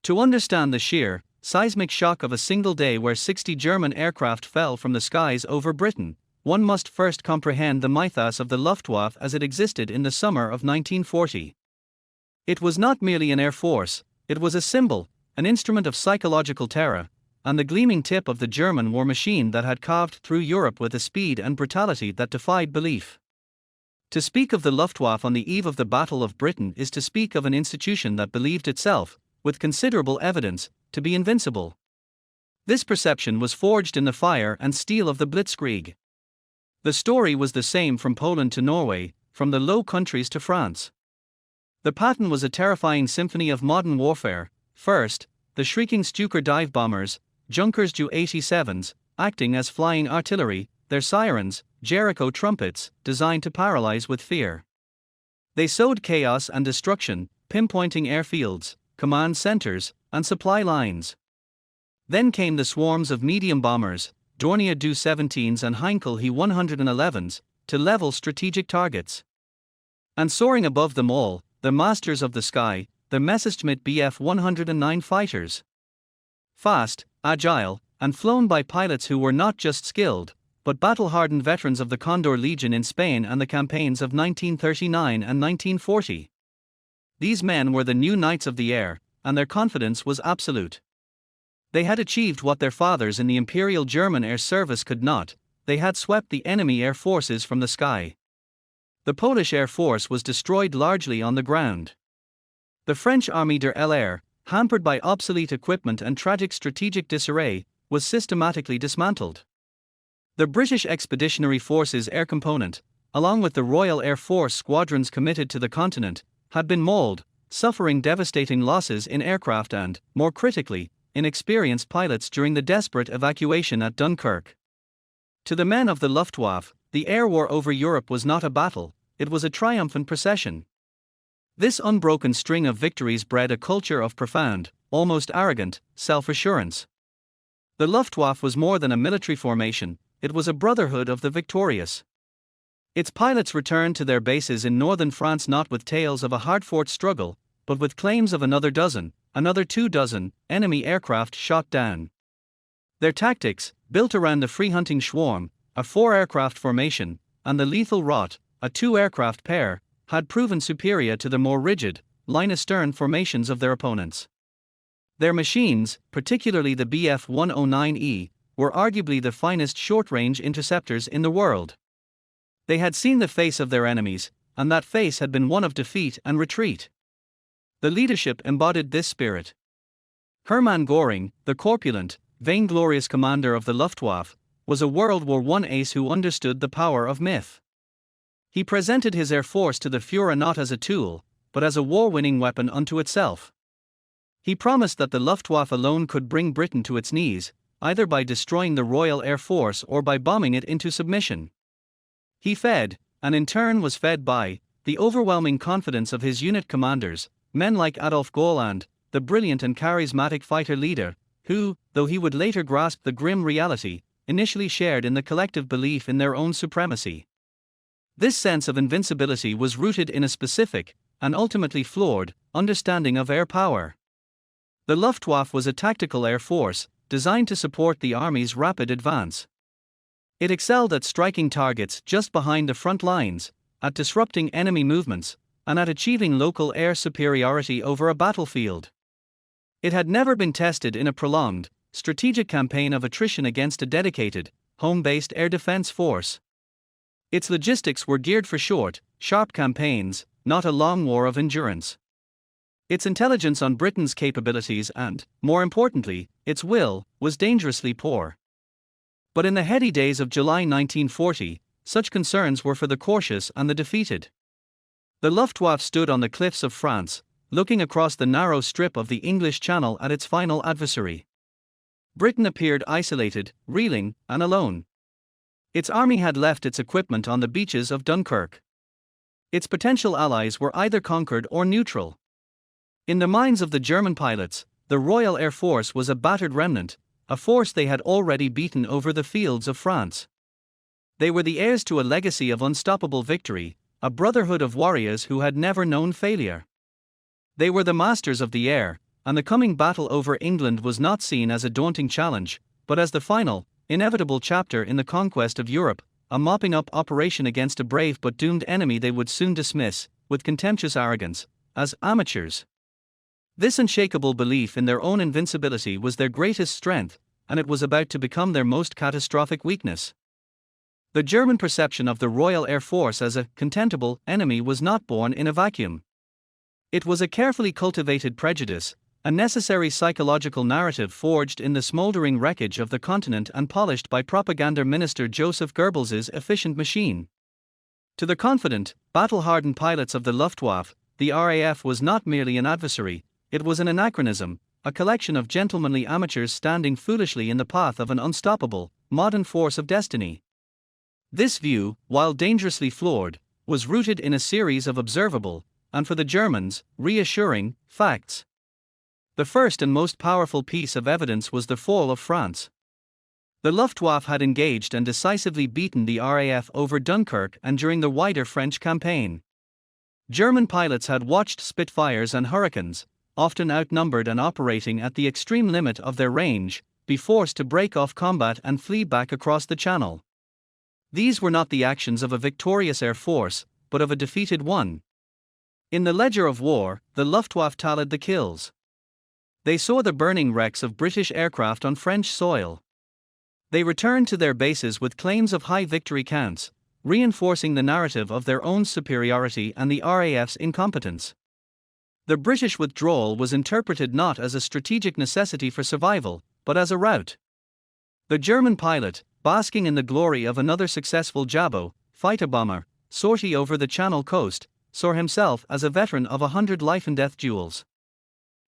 To understand the sheer, seismic shock of a single day where 60 German aircraft fell from the skies over Britain, one must first comprehend the mythos of the Luftwaffe as it existed in the summer of 1940. It was not merely an air force, it was a symbol, an instrument of psychological terror, and the gleaming tip of the German war machine that had carved through Europe with a speed and brutality that defied belief. To speak of the Luftwaffe on the eve of the Battle of Britain is to speak of an institution that believed itself, with considerable evidence, to be invincible. This perception was forged in the fire and steel of the Blitzkrieg. The story was the same from Poland to Norway, from the Low Countries to France. The pattern was a terrifying symphony of modern warfare. First, the shrieking Stuka dive bombers, Junkers Ju-87s, acting as flying artillery, their sirens, Jericho trumpets, designed to paralyze with fear. They sowed chaos and destruction, pinpointing airfields, command centers, and supply lines. Then came the swarms of medium bombers, Dornier Do-17s and Heinkel He-111s, to level strategic targets. And soaring above them all, the masters of the sky, the Messerschmitt Bf-109 fighters. Fast, agile, and flown by pilots who were not just skilled, but battle-hardened veterans of the Condor Legion in Spain and the campaigns of 1939 and 1940. These men were the new knights of the air, and their confidence was absolute. They had achieved what their fathers in the Imperial German Air Service could not: they had swept the enemy air forces from the sky. The Polish Air Force was destroyed largely on the ground. The French Armée de l'Air, hampered by obsolete equipment and tragic strategic disarray, was systematically dismantled. The British Expeditionary Forces Air Component, along with the Royal Air Force squadrons committed to the continent, had been mauled, suffering devastating losses in aircraft and, more critically, inexperienced pilots during the desperate evacuation at Dunkirk. To the men of the Luftwaffe, the air war over Europe was not a battle, it was a triumphant procession. This unbroken string of victories bred a culture of profound, almost arrogant, self-assurance. The Luftwaffe was more than a military formation, it was a brotherhood of the victorious. Its pilots returned to their bases in northern France not with tales of a hard-fought struggle, but with claims of another 2 enemy aircraft shot down. Their tactics, built around the free-hunting Schwarm, a 4-aircraft formation, and the lethal Rot, a 2-aircraft pair, had proven superior to the more rigid, line-astern formations of their opponents. Their machines, particularly the Bf-109E, were arguably the finest short-range interceptors in the world. They had seen the face of their enemies, and that face had been one of defeat and retreat. The leadership embodied this spirit. Hermann Göring, the corpulent, vainglorious commander of the Luftwaffe, was a World War I ace who understood the power of myth. He presented his air force to the Führer not as a tool, but as a war-winning weapon unto itself. He promised that the Luftwaffe alone could bring Britain to its knees, either by destroying the Royal Air Force or by bombing it into submission. He fed, and in turn was fed by, the overwhelming confidence of his unit commanders, men like Adolf Göland, the brilliant and charismatic fighter leader, who, though he would later grasp the grim reality, initially shared in the collective belief in their own supremacy. This sense of invincibility was rooted in a specific, and ultimately flawed, understanding of air power. The Luftwaffe was a tactical air force, designed to support the army's rapid advance. It excelled at striking targets just behind the front lines, at disrupting enemy movements, and at achieving local air superiority over a battlefield. It had never been tested in a prolonged, strategic campaign of attrition against a dedicated, home-based air defense force. Its logistics were geared for short, sharp campaigns, not a long war of endurance. Its intelligence on Britain's capabilities and, more importantly, its will, was dangerously poor. But in the heady days of July 1940, such concerns were for the cautious and the defeated. The Luftwaffe stood on the cliffs of France, looking across the narrow strip of the English Channel at its final adversary. Britain appeared isolated, reeling, and alone. Its army had left its equipment on the beaches of Dunkirk. Its potential allies were either conquered or neutral. In the minds of the German pilots, the Royal Air Force was a battered remnant, a force they had already beaten over the fields of France. They were the heirs to a legacy of unstoppable victory, a brotherhood of warriors who had never known failure. They were the masters of the air, and the coming battle over England was not seen as a daunting challenge, but as the final, inevitable chapter in the conquest of Europe, a mopping up operation against a brave but doomed enemy they would soon dismiss, with contemptuous arrogance, as amateurs. This unshakable belief in their own invincibility was their greatest strength, and it was about to become their most catastrophic weakness. The German perception of the Royal Air Force as a contemptible enemy was not born in a vacuum. It was a carefully cultivated prejudice, a necessary psychological narrative forged in the smoldering wreckage of the continent and polished by propaganda minister Joseph Goebbels's efficient machine. To the confident, battle-hardened pilots of the Luftwaffe, the RAF was not merely an adversary, it was an anachronism, a collection of gentlemanly amateurs standing foolishly in the path of an unstoppable, modern force of destiny. This view, while dangerously flawed, was rooted in a series of observable, and for the Germans, reassuring, facts. The first and most powerful piece of evidence was the fall of France. The Luftwaffe had engaged and decisively beaten the RAF over Dunkirk and during the wider French campaign. German pilots had watched Spitfires and Hurricanes, often outnumbered and operating at the extreme limit of their range, be forced to break off combat and flee back across the Channel. These were not the actions of a victorious air force, but of a defeated one. In the ledger of war, the Luftwaffe tallied the kills. They saw the burning wrecks of British aircraft on French soil. They returned to their bases with claims of high victory counts, reinforcing the narrative of their own superiority and the RAF's incompetence. The British withdrawal was interpreted not as a strategic necessity for survival, but as a rout. The German pilot, basking in the glory of another successful Jabot fighter bomber sortie over the Channel coast, saw himself as a veteran of 100 life-and-death duels.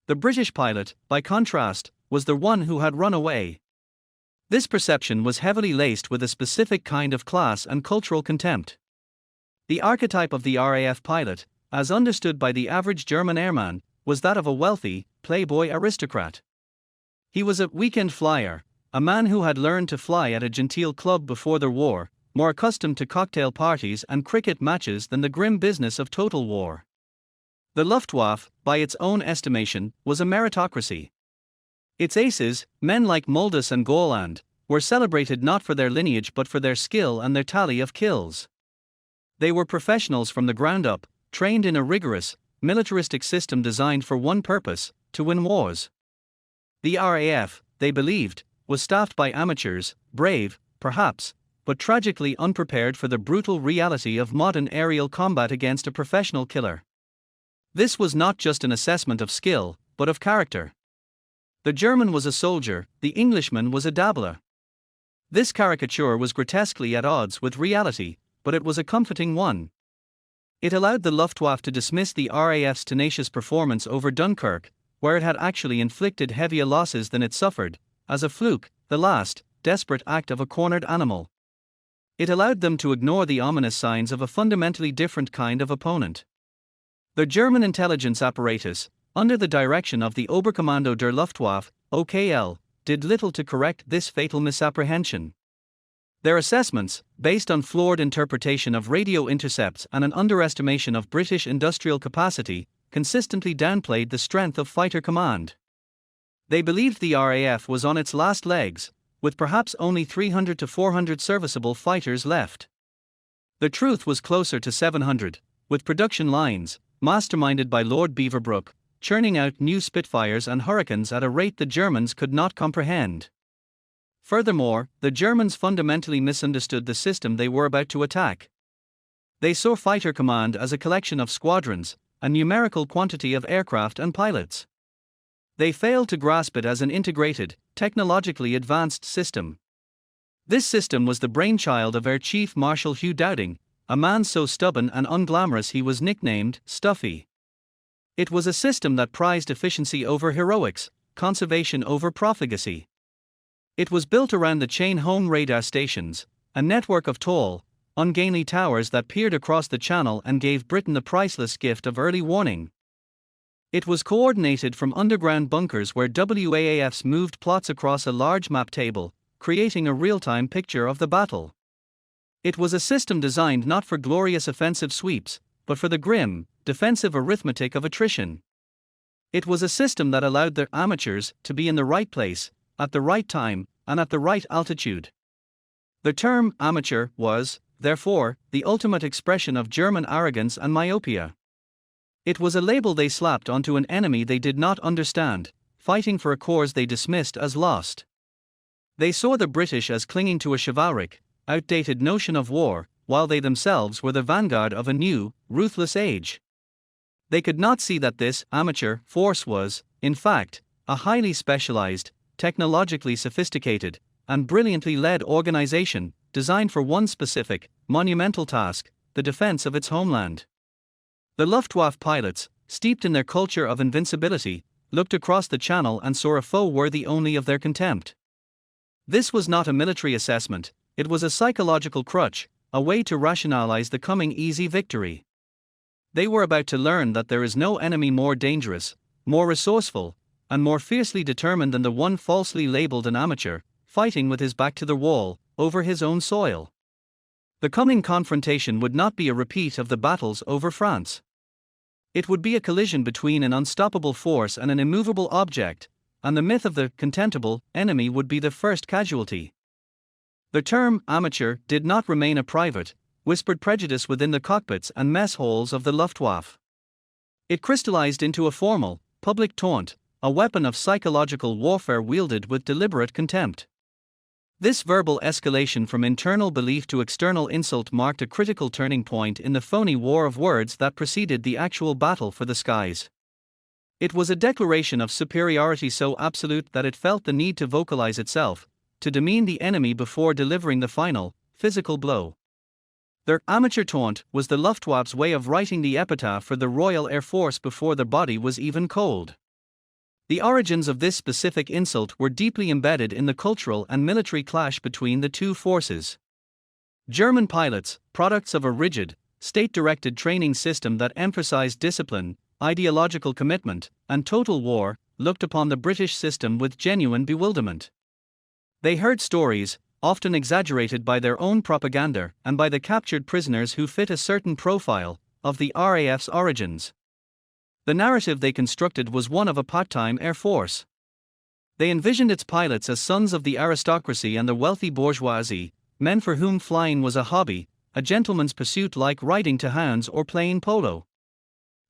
The British pilot, by contrast, was the one who had run away. This perception was heavily laced with a specific kind of class and cultural contempt. The archetype of the RAF pilot, as understood by the average German airman, was that of a wealthy, playboy aristocrat. He was a weekend flyer, a man who had learned to fly at a genteel club before the war, more accustomed to cocktail parties and cricket matches than the grim business of total war. The Luftwaffe, by its own estimation, was a meritocracy. Its aces, men like Mulder and Goland, were celebrated not for their lineage but for their skill and their tally of kills. They were professionals from the ground up, trained in a rigorous, militaristic system designed for one purpose: to win wars. The RAF, they believed, was staffed by amateurs, brave, perhaps, but tragically unprepared for the brutal reality of modern aerial combat against a professional killer. This was not just an assessment of skill, but of character. The German was a soldier, the Englishman was a dabbler. This caricature was grotesquely at odds with reality, but it was a comforting one. It allowed the Luftwaffe to dismiss the RAF's tenacious performance over Dunkirk, where it had actually inflicted heavier losses than it suffered, as a fluke, the last, desperate act of a cornered animal. It allowed them to ignore the ominous signs of a fundamentally different kind of opponent. The German intelligence apparatus, under the direction of the Oberkommando der Luftwaffe, OKL, did little to correct this fatal misapprehension. Their assessments, based on flawed interpretation of radio intercepts and an underestimation of British industrial capacity, consistently downplayed the strength of fighter command. They believed the RAF was on its last legs, with perhaps only 300 to 400 serviceable fighters left. The truth was closer to 700, with production lines, masterminded by Lord Beaverbrook, churning out new Spitfires and Hurricanes at a rate the Germans could not comprehend. Furthermore, the Germans fundamentally misunderstood the system they were about to attack. They saw fighter command as a collection of squadrons, a numerical quantity of aircraft and pilots. They failed to grasp it as an integrated, technologically advanced system. This system was the brainchild of Air Chief Marshal Hugh Dowding, a man so stubborn and unglamorous he was nicknamed Stuffy. It was a system that prized efficiency over heroics, conservation over profligacy. It was built around the chain-home radar stations, a network of tall, ungainly towers that peered across the Channel and gave Britain the priceless gift of early warning. It was coordinated from underground bunkers where WAAFs moved plots across a large map table, creating a real-time picture of the battle. It was a system designed not for glorious offensive sweeps, but for the grim, defensive arithmetic of attrition. It was a system that allowed the amateurs to be in the right place, at the right time, and at the right altitude. The term amateur was, therefore, the ultimate expression of German arrogance and myopia. It was a label they slapped onto an enemy they did not understand, fighting for a cause they dismissed as lost. They saw the British as clinging to a chivalric, outdated notion of war, while they themselves were the vanguard of a new, ruthless age. They could not see that this amateur force was, in fact, a highly specialized, technologically sophisticated, and brilliantly led organization, designed for one specific, monumental task: the defense of its homeland. The Luftwaffe pilots, steeped in their culture of invincibility, looked across the channel and saw a foe worthy only of their contempt. This was not a military assessment, it was a psychological crutch, a way to rationalize the coming easy victory. They were about to learn that there is no enemy more dangerous, more resourceful, and more fiercely determined than the one falsely labeled an amateur, fighting with his back to the wall, over his own soil. The coming confrontation would not be a repeat of the battles over France. It would be a collision between an unstoppable force and an immovable object, and the myth of the contemptible enemy would be the first casualty. The term amateur did not remain a private, whispered prejudice within the cockpits and mess halls of the Luftwaffe. It crystallized into a formal, public taunt, a weapon of psychological warfare wielded with deliberate contempt. This verbal escalation from internal belief to external insult marked a critical turning point in the phony war of words that preceded the actual battle for the skies. It was a declaration of superiority so absolute that it felt the need to vocalize itself, to demean the enemy before delivering the final, physical blow. Their amateur taunt was the Luftwaffe's way of writing the epitaph for the Royal Air Force before the body was even cold. The origins of this specific insult were deeply embedded in the cultural and military clash between the two forces. German pilots, products of a rigid, state-directed training system that emphasized discipline, ideological commitment, and total war, looked upon the British system with genuine bewilderment. They heard stories, often exaggerated by their own propaganda and by the captured prisoners who fit a certain profile, of the RAF's origins. The narrative they constructed was one of a part-time air force. They envisioned its pilots as sons of the aristocracy and the wealthy bourgeoisie, men for whom flying was a hobby, a gentleman's pursuit like riding to hounds or playing polo.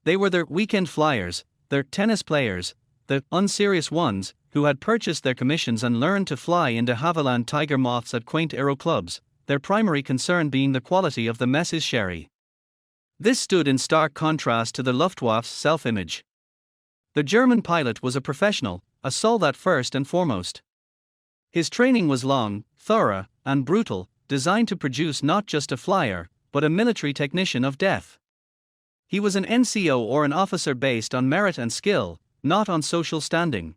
They were their weekend flyers, their tennis players, the unserious ones, who had purchased their commissions and learned to fly in de Havilland tiger moths at quaint aero clubs, their primary concern being the quality of the mess's sherry. This stood in stark contrast to the Luftwaffe's self-image. The German pilot was a professional, a soldat first and foremost. His training was long, thorough, and brutal, designed to produce not just a flyer, but a military technician of death. He was an NCO or an officer based on merit and skill, not on social standing.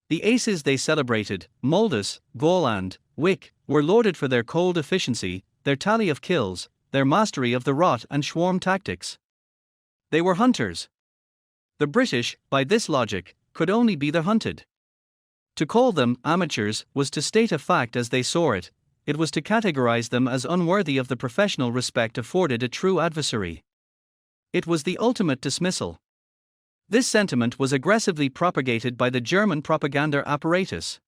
The aces they celebrated, Moldus, Goland, Wick, were lauded for their cold efficiency, their tally of kills, their mastery of the rot and swarm tactics. They were hunters. The British, by this logic, could only be the hunted. To call them amateurs was to state a fact as they saw it, it was to categorize them as unworthy of the professional respect afforded a true adversary. It was the ultimate dismissal. This sentiment was aggressively propagated by the German propaganda apparatus.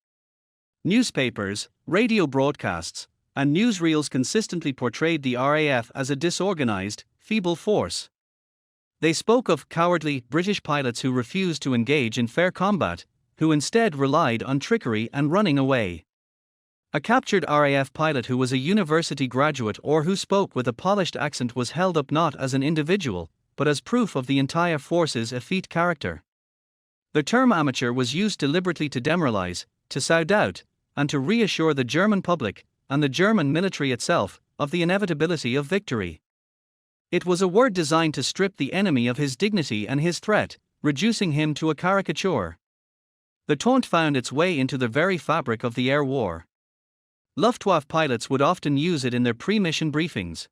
Newspapers, radio broadcasts, and newsreels consistently portrayed the RAF as a disorganized, feeble force. They spoke of cowardly British pilots who refused to engage in fair combat, who instead relied on trickery and running away. A captured RAF pilot who was a university graduate or who spoke with a polished accent was held up not as an individual, but as proof of the entire force's effete character. The term amateur was used deliberately to demoralize, to sow doubt, and to reassure the German public, and the German military itself, of the inevitability of victory. It was a word designed to strip the enemy of his dignity and his threat, reducing him to a caricature. The taunt found its way into the very fabric of the air war. Luftwaffe pilots would often use it in their pre-mission briefings.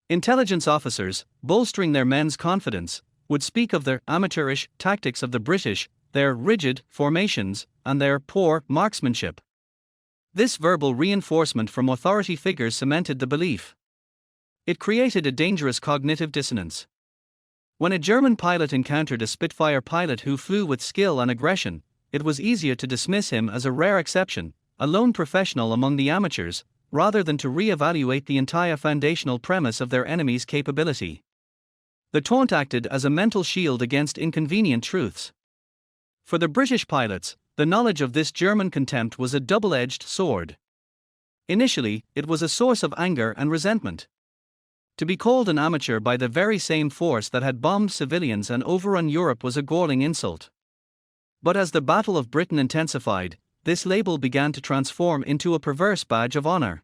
Intelligence officers, bolstering their men's confidence, would speak of the amateurish tactics of the British, their rigid formations, and their poor marksmanship. This verbal reinforcement from authority figures cemented the belief. It created a dangerous cognitive dissonance. When a German pilot encountered a Spitfire pilot who flew with skill and aggression, it was easier to dismiss him as a rare exception, a lone professional among the amateurs, rather than to re-evaluate the entire foundational premise of their enemy's capability. The taunt acted as a mental shield against inconvenient truths. For the British pilots, the knowledge of this German contempt was a double-edged sword. Initially, it was a source of anger and resentment. To be called an amateur by the very same force that had bombed civilians and overrun Europe was a galling insult. But as the Battle of Britain intensified, this label began to transform into a perverse badge of honor.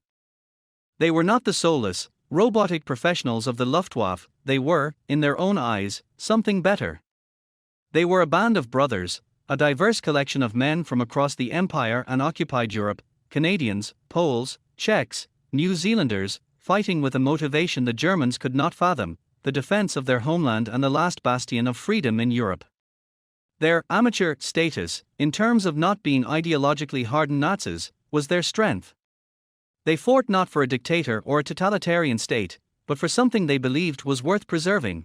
They were not the soulless, robotic professionals of the Luftwaffe, they were, in their own eyes, something better. They were a band of brothers, a diverse collection of men from across the Empire and occupied Europe, Canadians, Poles, Czechs, New Zealanders, fighting with a motivation the Germans could not fathom, the defense of their homeland and the last bastion of freedom in Europe. Their amateur status, in terms of not being ideologically hardened Nazis, was their strength. They fought not for a dictator or a totalitarian state, but for something they believed was worth preserving.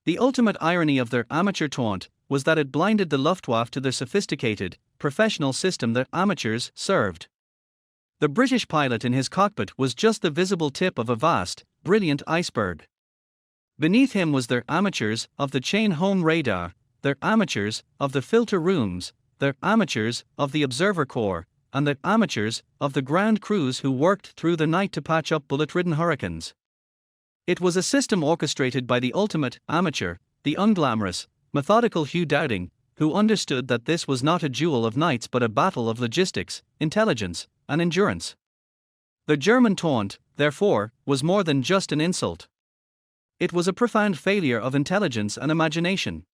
The ultimate irony of their amateur taunt was that it blinded the Luftwaffe to the sophisticated, professional system that amateurs served. The British pilot in his cockpit was just the visible tip of a vast, brilliant iceberg. Beneath him was their amateurs of the chain-home radar, their amateurs of the filter rooms, their amateurs of the observer corps, and their amateurs of the ground crews who worked through the night to patch up bullet-ridden hurricanes. It was a system orchestrated by the ultimate amateur, the unglamorous, methodical Hugh Dowding, who understood that this was not a duel of knights but a battle of logistics, intelligence, and endurance. The German taunt, therefore, was more than just an insult. It was a profound failure of intelligence and imagination.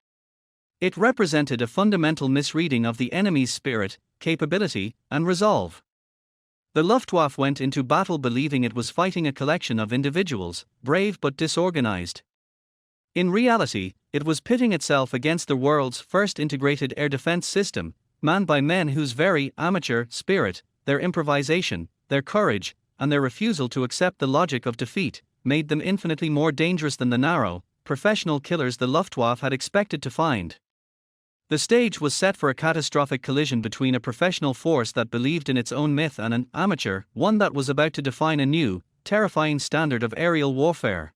It represented a fundamental misreading of the enemy's spirit, capability, and resolve. The Luftwaffe went into battle believing it was fighting a collection of individuals, brave but disorganized. In reality, it was pitting itself against the world's first integrated air defense system, manned by men whose very amateur spirit, their improvisation, their courage, and their refusal to accept the logic of defeat, made them infinitely more dangerous than the narrow, professional killers the Luftwaffe had expected to find. The stage was set for a catastrophic collision between a professional force that believed in its own myth and an amateur one that was about to define a new, terrifying standard of aerial warfare.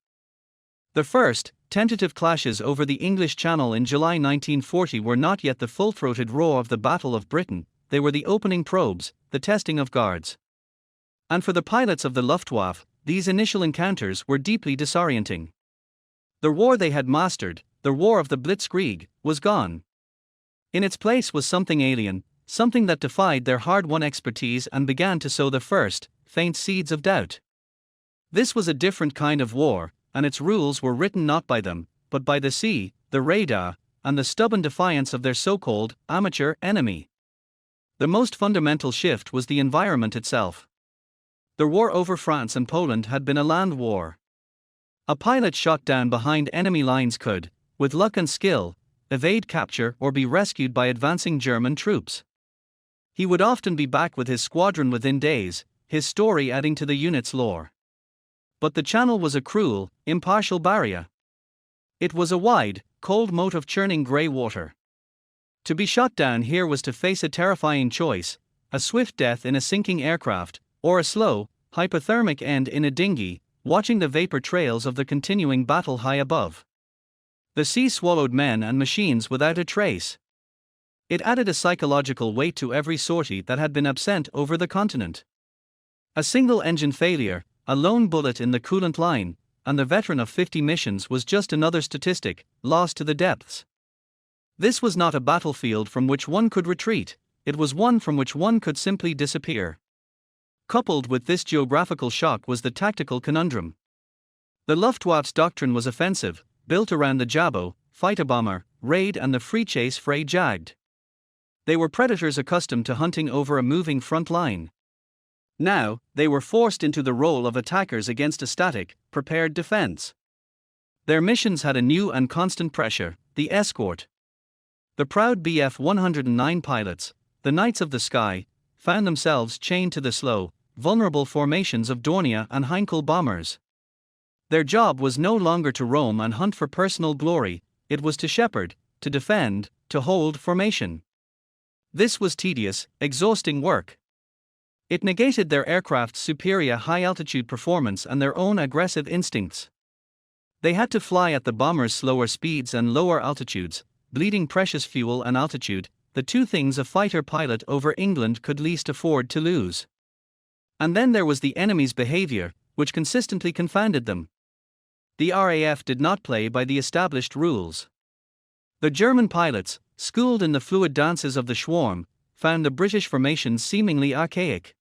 The first, tentative clashes over the English Channel in July 1940 were not yet the full-throated roar of the Battle of Britain, they were the opening probes, the testing of guards. And for the pilots of the Luftwaffe, these initial encounters were deeply disorienting. The war they had mastered, the war of the Blitzkrieg, was gone. In its place was something alien, something that defied their hard-won expertise and began to sow the first, faint seeds of doubt. This was a different kind of war, and its rules were written not by them, but by the sea, the radar, and the stubborn defiance of their so-called amateur enemy. The most fundamental shift was the environment itself. The war over France and Poland had been a land war. A pilot shot down behind enemy lines could, with luck and skill, evade capture or be rescued by advancing German troops. He would often be back with his squadron within days, his story adding to the unit's lore. But the Channel was a cruel, impartial barrier. It was a wide, cold moat of churning grey water. To be shot down here was to face a terrifying choice: a swift death in a sinking aircraft, or a slow, hypothermic end in a dinghy, watching the vapor trails of the continuing battle high above. The sea swallowed men and machines without a trace. It added a psychological weight to every sortie that had been absent over the continent. A single engine failure, a lone bullet in the coolant line, and the veteran of 50 missions was just another statistic, lost to the depths. This was not a battlefield from which one could retreat, it was one from which one could simply disappear. Coupled with this geographical shock was the tactical conundrum. The Luftwaffe's doctrine was offensive, built around the Jabo, fighter bomber, raid and the free chase Frey-Jagd. They were predators accustomed to hunting over a moving front line. Now, they were forced into the role of attackers against a static, prepared defense. Their missions had a new and constant pressure: the escort. The proud Bf 109 pilots, the Knights of the Sky, found themselves chained to the slow, vulnerable formations of Dornier and Heinkel bombers. Their job was no longer to roam and hunt for personal glory, it was to shepherd, to defend, to hold formation. This was tedious, exhausting work. It negated their aircraft's superior high-altitude performance and their own aggressive instincts. They had to fly at the bombers' slower speeds and lower altitudes, bleeding precious fuel and altitude, the two things a fighter pilot over England could least afford to lose. And then there was the enemy's behavior, which consistently confounded them. The RAF did not play by the established rules. The German pilots, schooled in the fluid dances of the swarm, found the British formations seemingly archaic.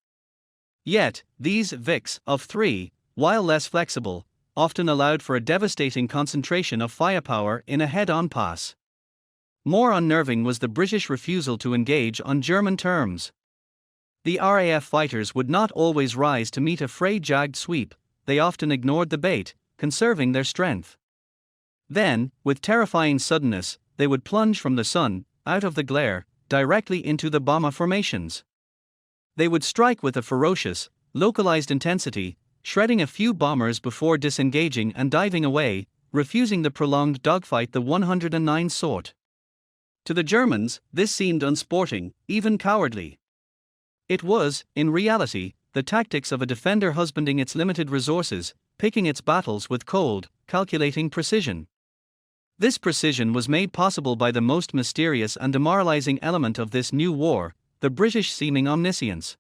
Yet, these Vics of 3, while less flexible, often allowed for a devastating concentration of firepower in a head-on pass. More unnerving was the British refusal to engage on German terms. The RAF fighters would not always rise to meet a fray-jagged sweep, they often ignored the bait, conserving their strength. Then, with terrifying suddenness, they would plunge from the sun, out of the glare, directly into the bomber formations. They would strike with a ferocious, localized intensity, shredding a few bombers before disengaging and diving away, refusing the prolonged dogfight the 109 sought. To the Germans, this seemed unsporting, even cowardly. It was, in reality, the tactics of a defender husbanding its limited resources, picking its battles with cold, calculating precision. This precision was made possible by the most mysterious and demoralizing element of this new war, the British seeming omniscience.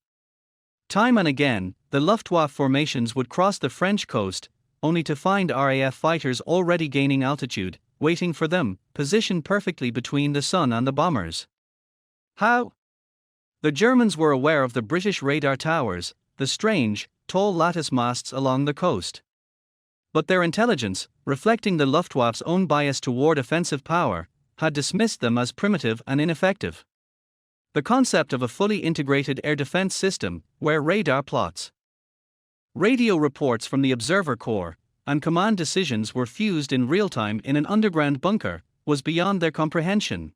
Time and again, the Luftwaffe formations would cross the French coast, only to find RAF fighters already gaining altitude, waiting for them, positioned perfectly between the sun and the bombers. How? The Germans were aware of the British radar towers, the strange, tall lattice masts along the coast. But their intelligence, reflecting the Luftwaffe's own bias toward offensive power, had dismissed them as primitive and ineffective. The concept of a fully integrated air defense system, where radar plots, radio reports from the observer corps, and command decisions were fused in real time in an underground bunker, was beyond their comprehension.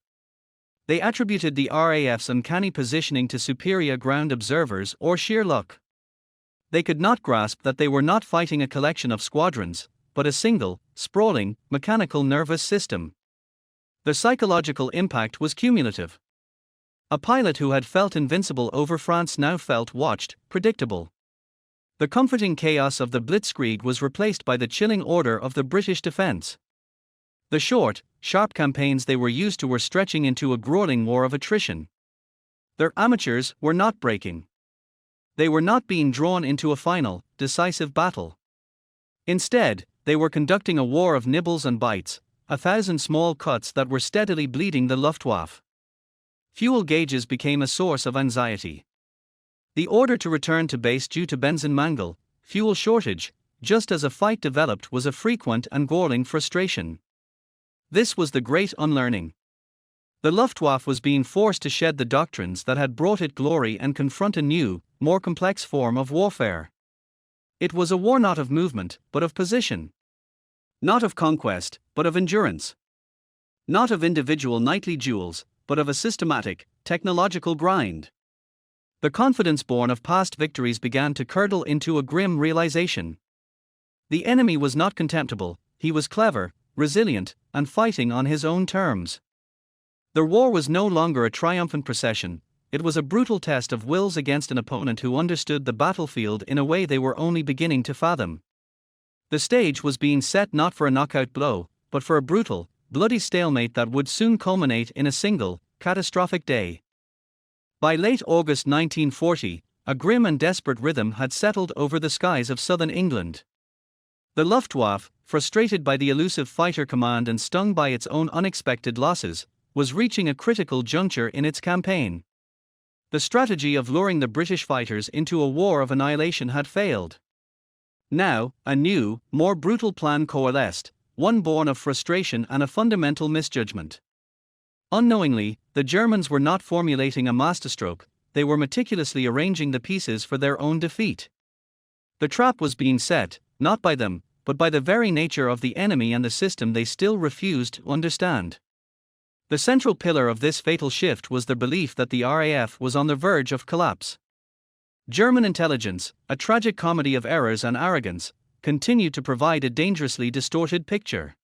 They attributed the RAF's uncanny positioning to superior ground observers or sheer luck. They could not grasp that they were not fighting a collection of squadrons, but a single, sprawling, mechanical nervous system. The psychological impact was cumulative. A pilot who had felt invincible over France now felt watched, predictable. The comforting chaos of the blitzkrieg was replaced by the chilling order of the British defense. The short, sharp campaigns they were used to were stretching into a grueling war of attrition. Their amateurs were not breaking. They were not being drawn into a final, decisive battle. Instead, they were conducting a war of nibbles and bites, 1,000 small cuts that were steadily bleeding the Luftwaffe. Fuel gauges became a source of anxiety. The order to return to base due to benzene mangle, fuel shortage, just as a fight developed was a frequent and galling frustration. This was the great unlearning. The Luftwaffe was being forced to shed the doctrines that had brought it glory and confront a new, more complex form of warfare. It was a war not of movement, but of position. Not of conquest, but of endurance. Not of individual knightly jewels, but of a systematic, technological grind. The confidence born of past victories began to curdle into a grim realization. The enemy was not contemptible, he was clever, resilient, and fighting on his own terms. The war was no longer a triumphant procession, it was a brutal test of wills against an opponent who understood the battlefield in a way they were only beginning to fathom. The stage was being set not for a knockout blow, but for a brutal, bloody stalemate that would soon culminate in a single, catastrophic day. By late August 1940, a grim and desperate rhythm had settled over the skies of southern England. The Luftwaffe, frustrated by the elusive fighter command and stung by its own unexpected losses, was reaching a critical juncture in its campaign. The strategy of luring the British fighters into a war of annihilation had failed. Now, a new, more brutal plan coalesced, one born of frustration and a fundamental misjudgment. Unknowingly, the Germans were not formulating a masterstroke, they were meticulously arranging the pieces for their own defeat. The trap was being set, not by them, but by the very nature of the enemy and the system they still refused to understand. The central pillar of this fatal shift was the belief that the RAF was on the verge of collapse. German intelligence, a tragic comedy of errors and arrogance, continued to provide a dangerously distorted picture.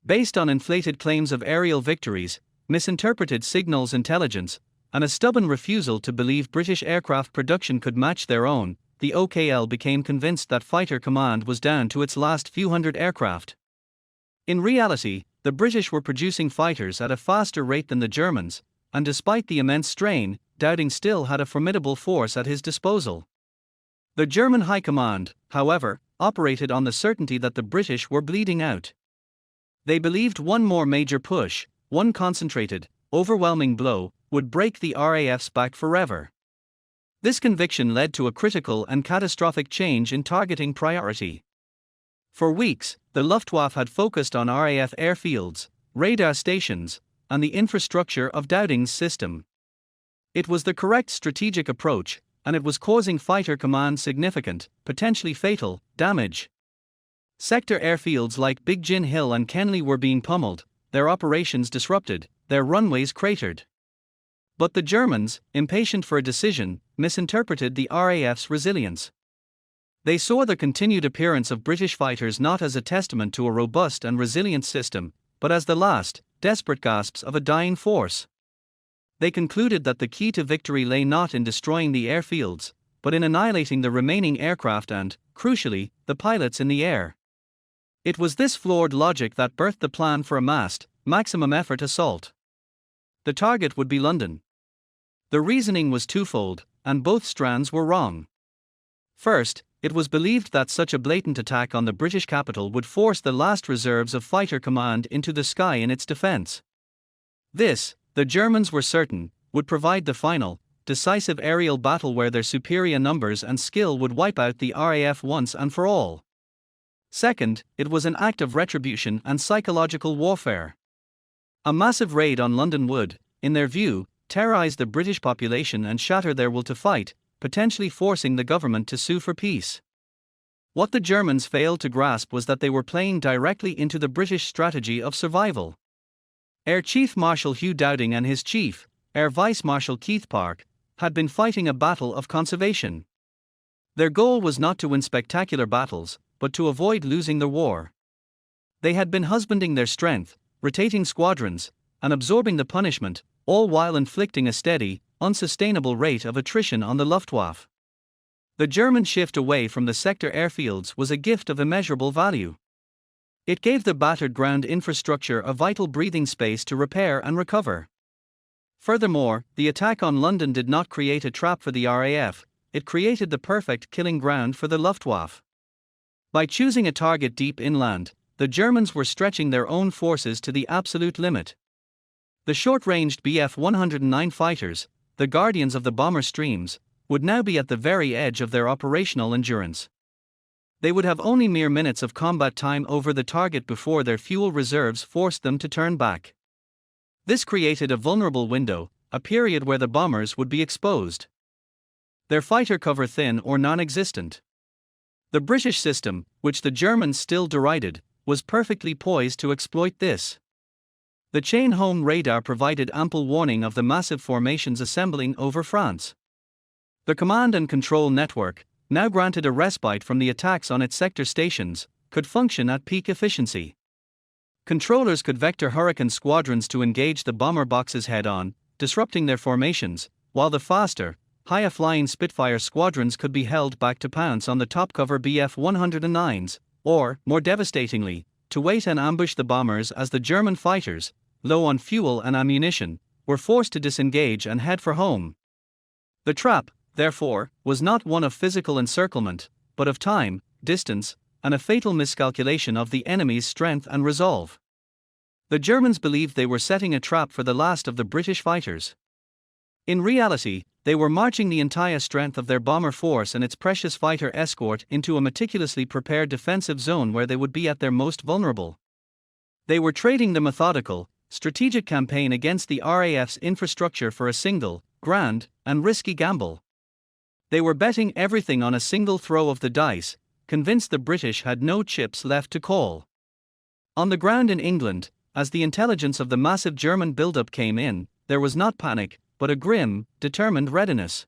Based on inflated claims of aerial victories, misinterpreted signals intelligence, and a stubborn refusal to believe British aircraft production could match their own, the OKL became convinced that fighter command was down to its last few hundred aircraft. In reality, the British were producing fighters at a faster rate than the Germans, and despite the immense strain, Dowding still had a formidable force at his disposal. The German High Command, however, operated on the certainty that the British were bleeding out. They believed one more major push, one concentrated, overwhelming blow, would break the RAF's back forever. This conviction led to a critical and catastrophic change in targeting priority. For weeks, the Luftwaffe had focused on RAF airfields, radar stations, and the infrastructure of Dowding's system. It was the correct strategic approach, and it was causing fighter command significant, potentially fatal, damage. Sector airfields like Big Gin Hill and Kenley were being pummeled, their operations disrupted, their runways cratered. But the Germans, impatient for a decision, misinterpreted the RAF's resilience. They saw the continued appearance of British fighters not as a testament to a robust and resilient system, but as the last, desperate gasps of a dying force. They concluded that the key to victory lay not in destroying the airfields, but in annihilating the remaining aircraft and, crucially, the pilots in the air. It was this flawed logic that birthed the plan for a massed, maximum-effort assault. The target would be London. The reasoning was twofold, and both strands were wrong. First, it was believed that such a blatant attack on the British capital would force the last reserves of fighter command into the sky in its defence. This, the Germans were certain, would provide the final, decisive aerial battle where their superior numbers and skill would wipe out the RAF once and for all. Second, it was an act of retribution and psychological warfare. A massive raid on London would, in their view, terrorize the British population and shatter their will to fight, potentially forcing the government to sue for peace. What the Germans failed to grasp was that they were playing directly into the British strategy of survival. Air Chief Marshal Hugh Dowding and his chief, Air Vice Marshal Keith Park, had been fighting a battle of conservation. Their goal was not to win spectacular battles, but to avoid losing the war. They had been husbanding their strength, rotating squadrons, and absorbing the punishment, all while inflicting a steady, unsustainable rate of attrition on the Luftwaffe. The German shift away from the sector airfields was a gift of immeasurable value. It gave the battered ground infrastructure a vital breathing space to repair and recover. Furthermore, the attack on London did not create a trap for the RAF, it created the perfect killing ground for the Luftwaffe. By choosing a target deep inland, the Germans were stretching their own forces to the absolute limit. The short-ranged Bf 109 fighters, the guardians of the bomber streams, would now be at the very edge of their operational endurance. They would have only mere minutes of combat time over the target before their fuel reserves forced them to turn back. This created a vulnerable window, a period where the bombers would be exposed. Their fighter cover thin or non-existent. The British system, which the Germans still derided, was perfectly poised to exploit this. The chain-home radar provided ample warning of the massive formations assembling over France. The command and control network, now granted a respite from the attacks on its sector stations, could function at peak efficiency. Controllers could vector Hurricane squadrons to engage the bomber boxes head-on, disrupting their formations, while the faster, higher-flying Spitfire squadrons could be held back to pounce on the top-cover Bf 109s, or, more devastatingly, to wait and ambush the bombers as the German fighters, low on fuel and ammunition, were forced to disengage and head for home. The trap, therefore, was not one of physical encirclement, but of time, distance, and a fatal miscalculation of the enemy's strength and resolve. The Germans believed they were setting a trap for the last of the British fighters. In reality, they were marching the entire strength of their bomber force and its precious fighter escort into a meticulously prepared defensive zone where they would be at their most vulnerable. They were trading the methodical, strategic campaign against the RAF's infrastructure for a single, grand, and risky gamble. They were betting everything on a single throw of the dice, convinced the British had no chips left to call. On the ground in England, as the intelligence of the massive German buildup came in, there was not panic, but a grim, determined readiness.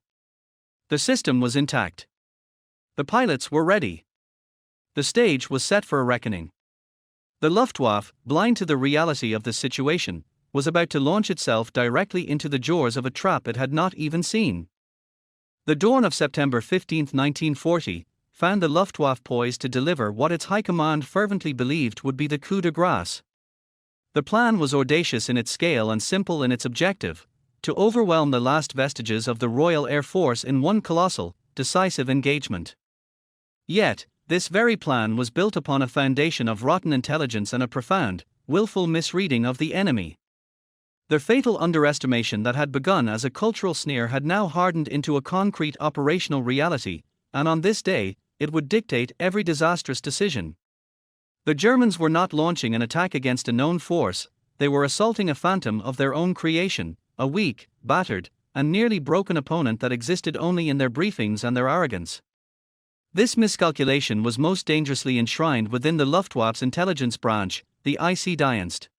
The system was intact. The pilots were ready. The stage was set for a reckoning. The Luftwaffe, blind to the reality of the situation, was about to launch itself directly into the jaws of a trap it had not even seen. The dawn of September 15, 1940, found the Luftwaffe poised to deliver what its high command fervently believed would be the coup de grace. The plan was audacious in its scale and simple in its objective: to overwhelm the last vestiges of the Royal Air Force in one colossal, decisive engagement. Yet, this very plan was built upon a foundation of rotten intelligence and a profound, willful misreading of the enemy. The fatal underestimation that had begun as a cultural sneer had now hardened into a concrete operational reality, and on this day, it would dictate every disastrous decision. The Germans were not launching an attack against a known force, they were assaulting a phantom of their own creation, a weak, battered, and nearly broken opponent that existed only in their briefings and their arrogance. This miscalculation was most dangerously enshrined within the Luftwaffe's intelligence branch, the IC Dienst.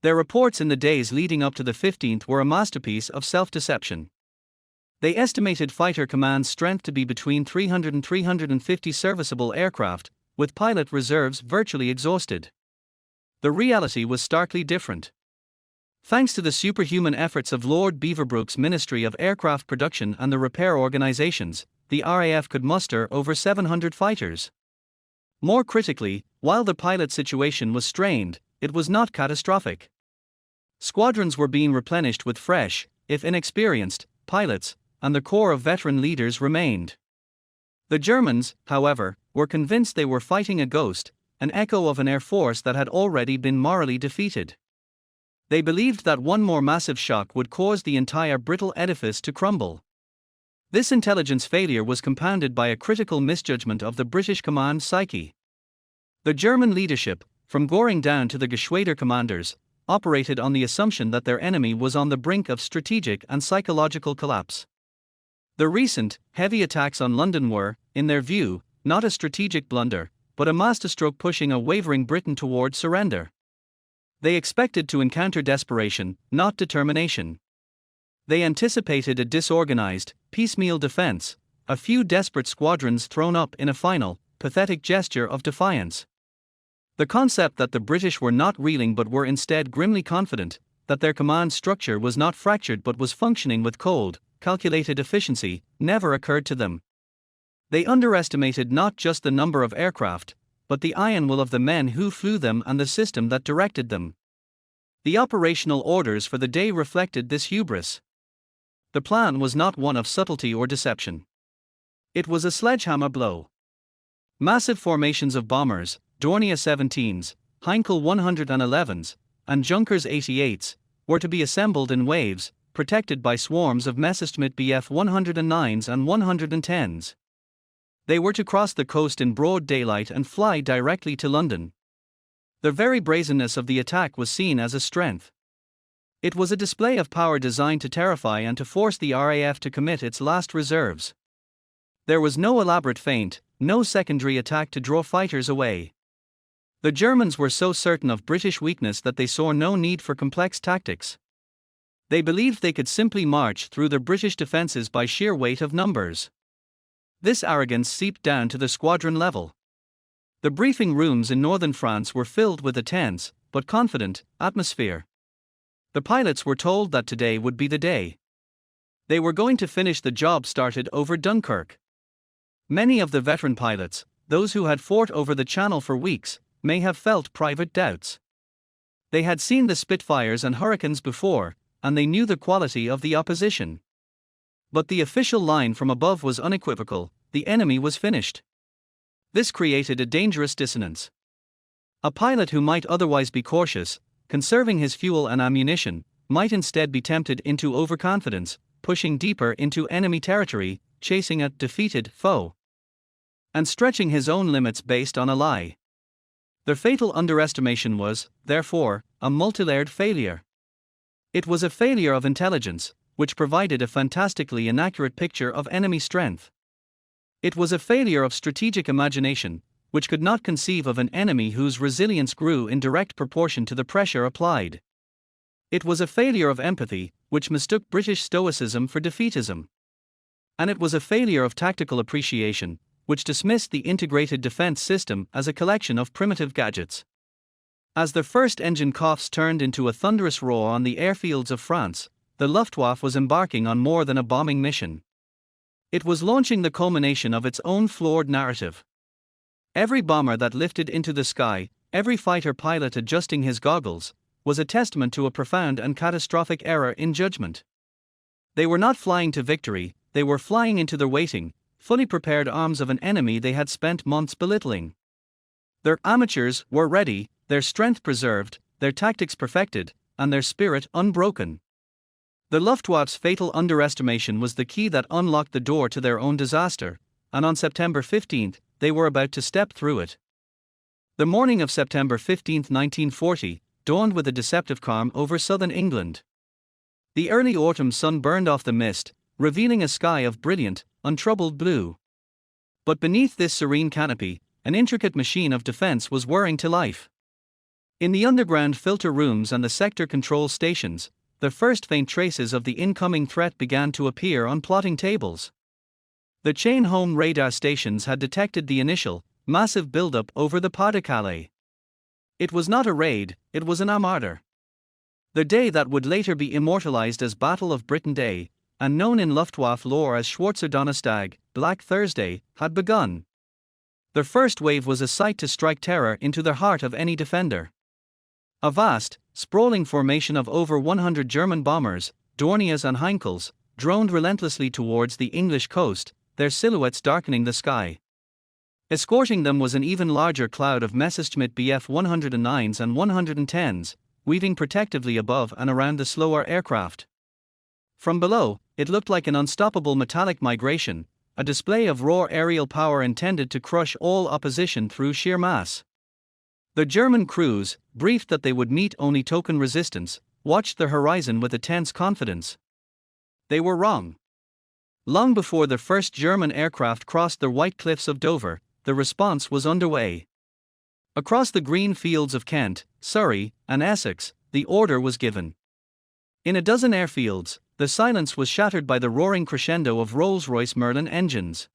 Their reports in the days leading up to the 15th were a masterpiece of self-deception. They estimated fighter command's strength to be between 300 and 350 serviceable aircraft, with pilot reserves virtually exhausted. The reality was starkly different. Thanks to the superhuman efforts of Lord Beaverbrook's Ministry of Aircraft Production and the repair organizations, the RAF could muster over 700 fighters. More critically, while the pilot situation was strained, it was not catastrophic. Squadrons were being replenished with fresh, if inexperienced, pilots, and the corps of veteran leaders remained. The Germans, however, were convinced they were fighting a ghost, an echo of an air force that had already been morally defeated. They believed that one more massive shock would cause the entire brittle edifice to crumble. This intelligence failure was compounded by a critical misjudgment of the British command psyche. The German leadership, from Göring down to the Geschwader commanders, operated on the assumption that their enemy was on the brink of strategic and psychological collapse. The recent, heavy attacks on London were, in their view, not a strategic blunder, but a masterstroke pushing a wavering Britain toward surrender. They expected to encounter desperation, not determination. They anticipated a disorganized, piecemeal defense, a few desperate squadrons thrown up in a final, pathetic gesture of defiance. The concept that the British were not reeling but were instead grimly confident, that their command structure was not fractured but was functioning with cold, calculated efficiency, never occurred to them. They underestimated not just the number of aircraft, but the iron will of the men who flew them and the system that directed them. The operational orders for the day reflected this hubris. The plan was not one of subtlety or deception. It was a sledgehammer blow. Massive formations of bombers, Dornier 17s, Heinkel 111s, and Junkers 88s, were to be assembled in waves, protected by swarms of Messerschmitt Bf 109s and 110s. They were to cross the coast in broad daylight and fly directly to London. The very brazenness of the attack was seen as a strength. It was a display of power designed to terrify and to force the RAF to commit its last reserves. There was no elaborate feint, no secondary attack to draw fighters away. The Germans were so certain of British weakness that they saw no need for complex tactics. They believed they could simply march through the British defenses by sheer weight of numbers. This arrogance seeped down to the squadron level. The briefing rooms in northern France were filled with a tense, but confident, atmosphere. The pilots were told that today would be the day. They were going to finish the job started over Dunkirk. Many of the veteran pilots, those who had fought over the Channel for weeks, may have felt private doubts. They had seen the Spitfires and Hurricanes before, and they knew the quality of the opposition. But the official line from above was unequivocal: the enemy was finished. This created a dangerous dissonance. A pilot who might otherwise be cautious, conserving his fuel and ammunition, might instead be tempted into overconfidence, pushing deeper into enemy territory, chasing a defeated foe, and stretching his own limits based on a lie. The fatal underestimation was, therefore, a multilayered failure. It was a failure of intelligence, which provided a fantastically inaccurate picture of enemy strength. It was a failure of strategic imagination, which could not conceive of an enemy whose resilience grew in direct proportion to the pressure applied. It was a failure of empathy, which mistook British stoicism for defeatism. And it was a failure of tactical appreciation, which dismissed the integrated defense system as a collection of primitive gadgets. As the first engine coughs turned into a thunderous roar on the airfields of France, the Luftwaffe was embarking on more than a bombing mission. It was launching the culmination of its own flawed narrative. Every bomber that lifted into the sky, every fighter pilot adjusting his goggles, was a testament to a profound and catastrophic error in judgment. They were not flying to victory, they were flying into the waiting, fully prepared arms of an enemy they had spent months belittling. Their amateurs were ready, their strength preserved, their tactics perfected, and their spirit unbroken. The Luftwaffe's fatal underestimation was the key that unlocked the door to their own disaster, and on September 15, they were about to step through it. The morning of September 15, 1940, dawned with a deceptive calm over southern England. The early autumn sun burned off the mist, revealing a sky of brilliant, untroubled blue. But beneath this serene canopy, an intricate machine of defense was whirring to life. In the underground filter rooms and the sector control stations, the first faint traces of the incoming threat began to appear on plotting tables. The chain-home radar stations had detected the initial, massive buildup over the Pas-de-Calais. It was not a raid, it was an armada. The day that would later be immortalized as Battle of Britain Day, and known in Luftwaffe lore as Schwarzer Donnerstag, Black Thursday, had begun. The first wave was a sight to strike terror into the heart of any defender. A vast, sprawling formation of over 100 German bombers, Dorniers and Heinkels, droned relentlessly towards the English coast, their silhouettes darkening the sky. Escorting them was an even larger cloud of Messerschmitt Bf 109s and 110s, weaving protectively above and around the slower aircraft. From below, it looked like an unstoppable metallic migration, a display of raw aerial power intended to crush all opposition through sheer mass. The German crews, briefed that they would meet only token resistance, watched the horizon with a tense confidence. They were wrong. Long before the first German aircraft crossed the white cliffs of Dover, the response was underway. Across the green fields of Kent, Surrey, and Essex, the order was given. In a dozen airfields, the silence was shattered by the roaring crescendo of Rolls-Royce Merlin engines.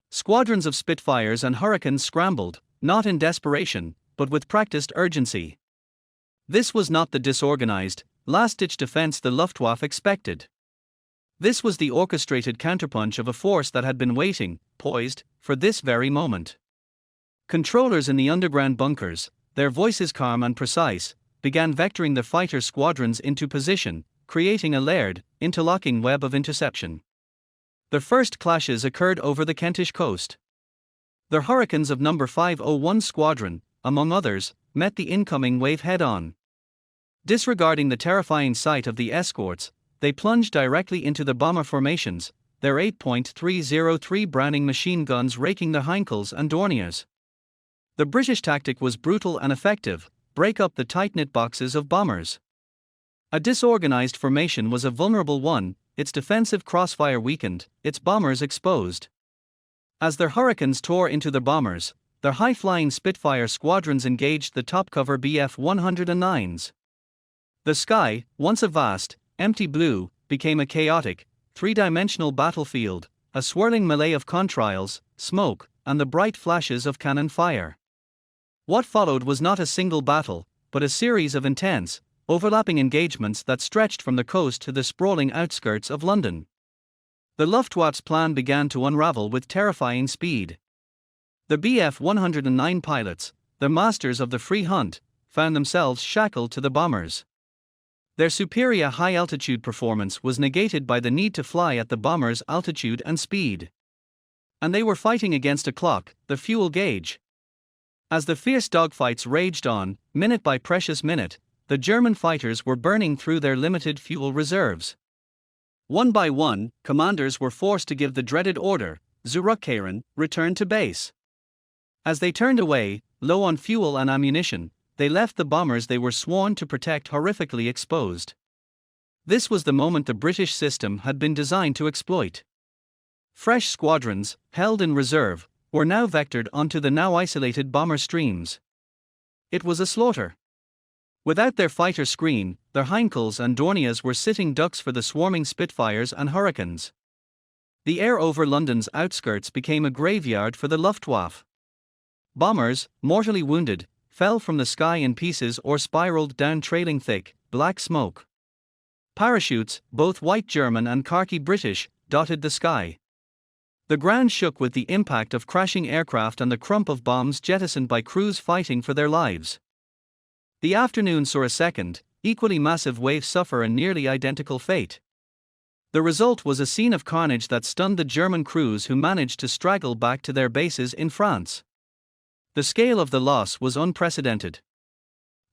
Squadrons of Spitfires and Hurricanes scrambled, not in desperation, but with practiced urgency. This was not the disorganized, last-ditch defense the Luftwaffe expected. This was the orchestrated counterpunch of a force that had been waiting, poised, for this very moment. Controllers in the underground bunkers, their voices calm and precise, began vectoring the fighter squadrons into position, creating a layered, interlocking web of interception. The first clashes occurred over the Kentish coast. The Hurricanes of No. 501 Squadron, among others, met the incoming wave head-on. Disregarding the terrifying sight of the escorts, they plunged directly into the bomber formations, their 8.303 Browning machine guns raking the Heinkels and Dorniers. The British tactic was brutal and effective: break up the tight-knit boxes of bombers. A disorganized formation was a vulnerable one, its defensive crossfire weakened, its bombers exposed. As their Hurricanes tore into the bombers, their high-flying Spitfire squadrons engaged the top-cover Bf 109s. The sky, once a vast, empty blue, became a chaotic, three-dimensional battlefield, a swirling melee of contrails, smoke, and the bright flashes of cannon fire. What followed was not a single battle, but a series of intense, overlapping engagements that stretched from the coast to the sprawling outskirts of London. The Luftwaffe's plan began to unravel with terrifying speed. The Bf 109 pilots, the masters of the free hunt, found themselves shackled to the bombers. Their superior high-altitude performance was negated by the need to fly at the bombers' altitude and speed. And they were fighting against a clock, the fuel gauge. As the fierce dogfights raged on, minute by precious minute, the German fighters were burning through their limited fuel reserves. One by one, commanders were forced to give the dreaded order, Zurückkehren, return to base. As they turned away, low on fuel and ammunition, they left the bombers they were sworn to protect horrifically exposed. This was the moment the British system had been designed to exploit. Fresh squadrons, held in reserve, were now vectored onto the now isolated bomber streams. It was a slaughter. Without their fighter screen, their Heinkels and Dorniers were sitting ducks for the swarming Spitfires and Hurricanes. The air over London's outskirts became a graveyard for the Luftwaffe. Bombers, mortally wounded, fell from the sky in pieces or spiraled down trailing thick, black smoke. Parachutes, both white German and khaki British, dotted the sky. The ground shook with the impact of crashing aircraft and the crump of bombs jettisoned by crews fighting for their lives. The afternoon saw a second, equally massive wave suffer a nearly identical fate. The result was a scene of carnage that stunned the German crews who managed to straggle back to their bases in France. The scale of the loss was unprecedented.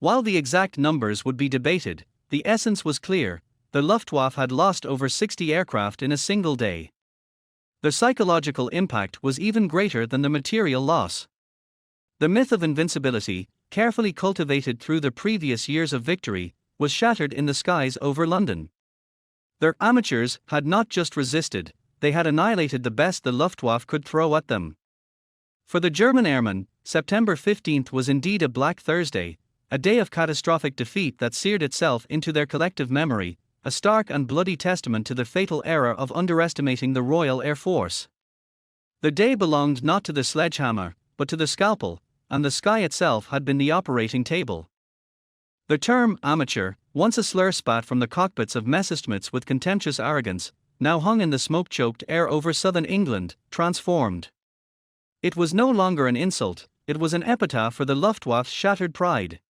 While the exact numbers would be debated, the essence was clear: the Luftwaffe had lost over 60 aircraft in a single day. The psychological impact was even greater than the material loss. The myth of invincibility, carefully cultivated through the previous years of victory, was shattered in the skies over London. Their amateurs had not just resisted, they had annihilated the best the Luftwaffe could throw at them. For the German airmen, September 15th was indeed a Black Thursday, a day of catastrophic defeat that seared itself into their collective memory, a stark and bloody testament to the fatal error of underestimating the Royal Air Force. The day belonged not to the sledgehammer, but to the scalpel, and the sky itself had been the operating table. The term amateur, once a slur spat from the cockpits of Messerschmitts with contemptuous arrogance, now hung in the smoke-choked air over southern England, transformed. It was no longer an insult, it was an epitaph for the Luftwaffe's shattered pride.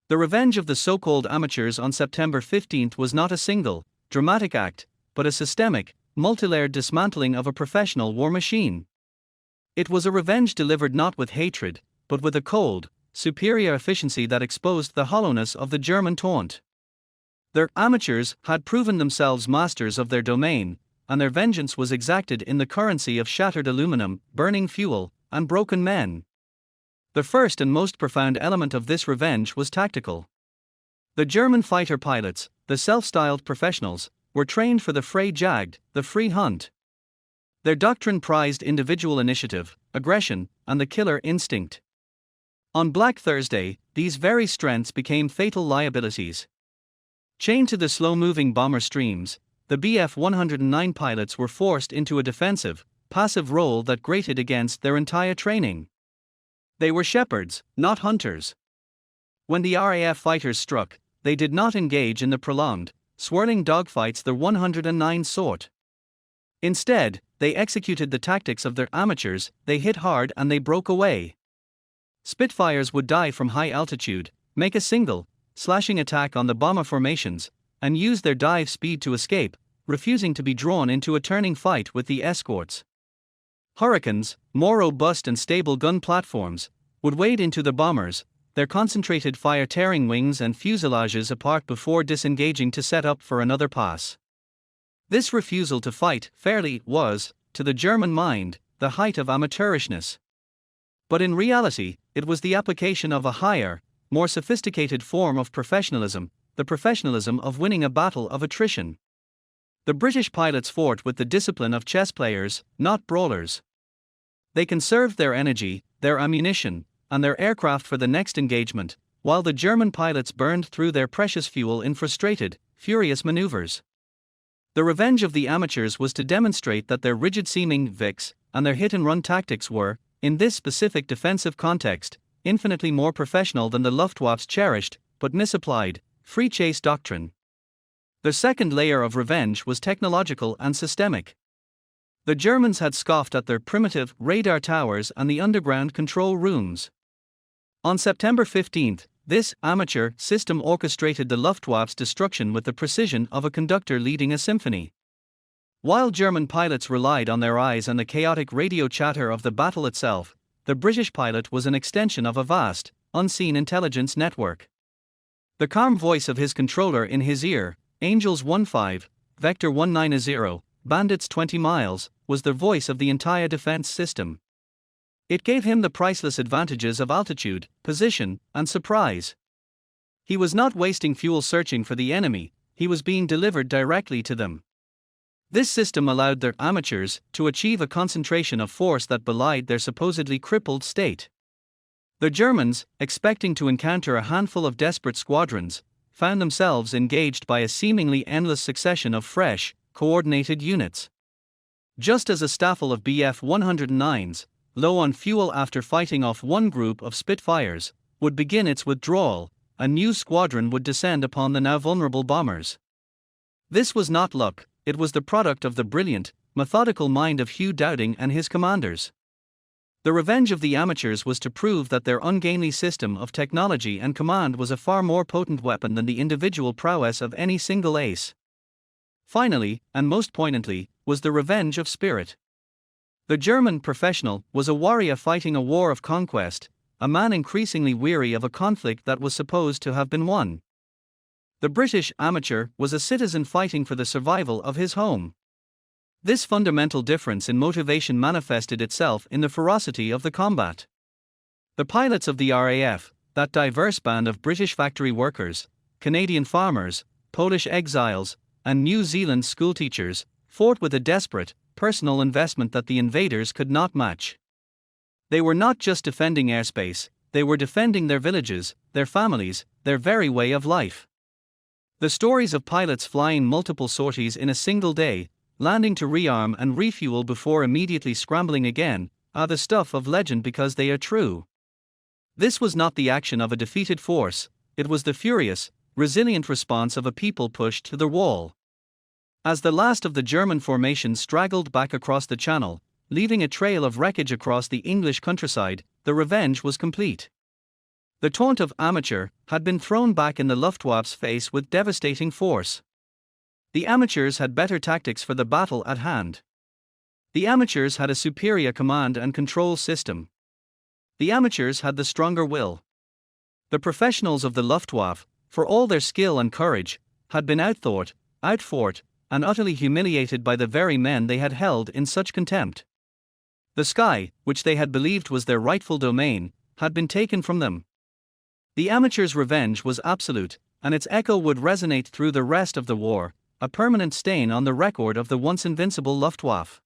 The revenge of the so-called amateurs on September 15th was not a single, dramatic act, but a systemic, multilayered dismantling of a professional war machine. It was a revenge delivered not with hatred, but with a cold, superior efficiency that exposed the hollowness of the German taunt. Their amateurs had proven themselves masters of their domain, and their vengeance was exacted in the currency of shattered aluminum, burning fuel, and broken men. The first and most profound element of this revenge was tactical. The German fighter pilots, the self-styled professionals, were trained for the frey Jagd, the free hunt. Their doctrine prized individual initiative, aggression, and the killer instinct. On Black Thursday, these very strengths became fatal liabilities. Chained to the slow-moving bomber streams, the Bf 109 pilots were forced into a defensive, passive role that grated against their entire training. They were shepherds, not hunters. When the RAF fighters struck, they did not engage in the prolonged, swirling dogfights the 109 sought. Instead, they executed the tactics of their amateurs: they hit hard and they broke away. Spitfires would dive from high altitude, make a single, slashing attack on the bomber formations, and use their dive speed to escape, refusing to be drawn into a turning fight with the escorts. Hurricanes, more robust and stable gun platforms, would wade into the bombers, their concentrated fire tearing wings and fuselages apart before disengaging to set up for another pass. This refusal to fight fairly was, to the German mind, the height of amateurishness. But in reality, it was the application of a higher, more sophisticated form of professionalism, the professionalism of winning a battle of attrition. The British pilots fought with the discipline of chess players, not brawlers. They conserved their energy, their ammunition, and their aircraft for the next engagement, while the German pilots burned through their precious fuel in frustrated, furious maneuvers. The revenge of the amateurs was to demonstrate that their rigid-seeming Vics and their hit-and-run tactics were, in this specific defensive context, infinitely more professional than the Luftwaffe's cherished, but misapplied, free chase doctrine. The second layer of revenge was technological and systemic. The Germans had scoffed at their primitive radar towers and the underground control rooms. On September 15th, this amateur system orchestrated the Luftwaffe's destruction with the precision of a conductor leading a symphony. While German pilots relied on their eyes and the chaotic radio chatter of the battle itself, the British pilot was an extension of a vast, unseen intelligence network. The calm voice of his controller in his ear, Angels 15, Vector 190, Bandits 20 miles, was the voice of the entire defense system. It gave him the priceless advantages of altitude, position, and surprise. He was not wasting fuel searching for the enemy, he was being delivered directly to them. This system allowed their amateurs to achieve a concentration of force that belied their supposedly crippled state. The Germans, expecting to encounter a handful of desperate squadrons, found themselves engaged by a seemingly endless succession of fresh, coordinated units. Just as a staffel of Bf 109s, low on fuel after fighting off one group of Spitfires, would begin its withdrawal, a new squadron would descend upon the now vulnerable bombers. This was not luck, it was the product of the brilliant, methodical mind of Hugh Dowding and his commanders. The revenge of the amateurs was to prove that their ungainly system of technology and command was a far more potent weapon than the individual prowess of any single ace. Finally, and most poignantly, was the revenge of spirit. The German professional was a warrior fighting a war of conquest, a man increasingly weary of a conflict that was supposed to have been won. The British amateur was a citizen fighting for the survival of his home. This fundamental difference in motivation manifested itself in the ferocity of the combat. The pilots of the RAF, that diverse band of British factory workers, Canadian farmers, Polish exiles, and New Zealand schoolteachers, fought with a desperate, personal investment that the invaders could not match. They were not just defending airspace, they were defending their villages, their families, their very way of life. The stories of pilots flying multiple sorties in a single day, landing to rearm and refuel before immediately scrambling again, are the stuff of legend because they are true. This was not the action of a defeated force, it was the furious, resilient response of a people pushed to the wall. As the last of the German formations straggled back across the Channel, leaving a trail of wreckage across the English countryside, the revenge was complete. The taunt of amateur had been thrown back in the Luftwaffe's face with devastating force. The amateurs had better tactics for the battle at hand. The amateurs had a superior command and control system. The amateurs had the stronger will. The professionals of the Luftwaffe, for all their skill and courage, had been outthought, outfought, and utterly humiliated by the very men they had held in such contempt. The sky, which they had believed was their rightful domain, had been taken from them. The amateurs' revenge was absolute, and its echo would resonate through the rest of the war, a permanent stain on the record of the once invincible Luftwaffe.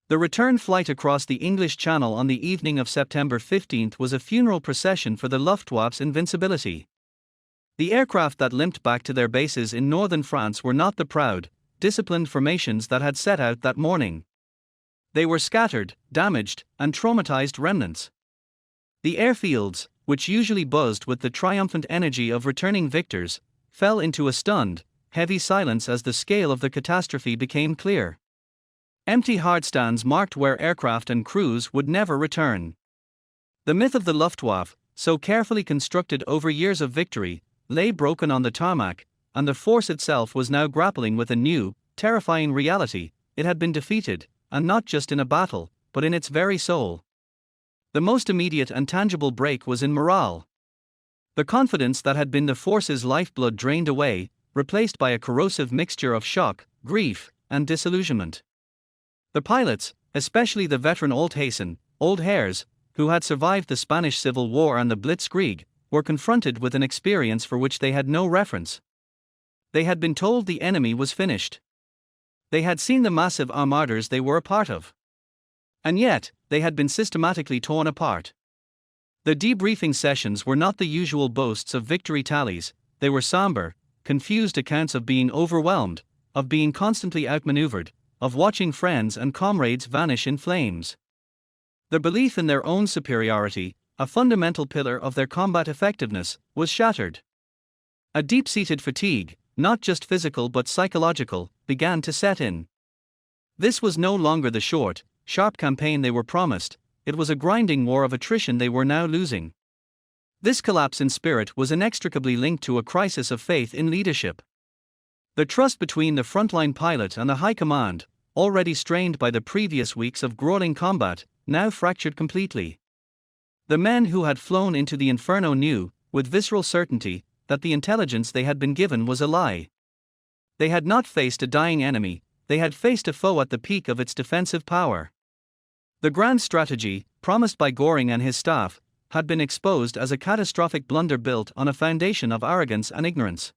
The return flight across the English Channel on the evening of September 15 was a funeral procession for the Luftwaffe's invincibility. The aircraft that limped back to their bases in northern France were not the proud, disciplined formations that had set out that morning. They were scattered, damaged, and traumatized remnants. The airfields, which usually buzzed with the triumphant energy of returning victors, fell into a stunned, heavy silence as the scale of the catastrophe became clear. Empty hardstands marked where aircraft and crews would never return. The myth of the Luftwaffe, so carefully constructed over years of victory, lay broken on the tarmac, and the force itself was now grappling with a new, terrifying reality. It had been defeated, and not just in a battle, but in its very soul. The most immediate and tangible break was in morale. The confidence that had been the force's lifeblood drained away, replaced by a corrosive mixture of shock, grief, and disillusionment. The pilots, especially the veteran old hares, who had survived the Spanish Civil War and the Blitzkrieg, were confronted with an experience for which they had no reference. They had been told the enemy was finished. They had seen the massive armadas they were a part of. And yet, they had been systematically torn apart. The debriefing sessions were not the usual boasts of victory tallies, they were somber, confused accounts of being overwhelmed, of being constantly outmaneuvered, of watching friends and comrades vanish in flames. The belief in their own superiority, a fundamental pillar of their combat effectiveness, was shattered. A deep-seated fatigue, not just physical but psychological, began to set in. This was no longer the short, sharp campaign they were promised, it was a grinding war of attrition they were now losing. This collapse in spirit was inextricably linked to a crisis of faith in leadership. The trust between the frontline pilot and the high command, already strained by the previous weeks of grueling combat, now fractured completely. The men who had flown into the inferno knew, with visceral certainty, that the intelligence they had been given was a lie. They had not faced a dying enemy, they had faced a foe at the peak of its defensive power. The grand strategy, promised by Göring and his staff, had been exposed as a catastrophic blunder built on a foundation of arrogance and ignorance.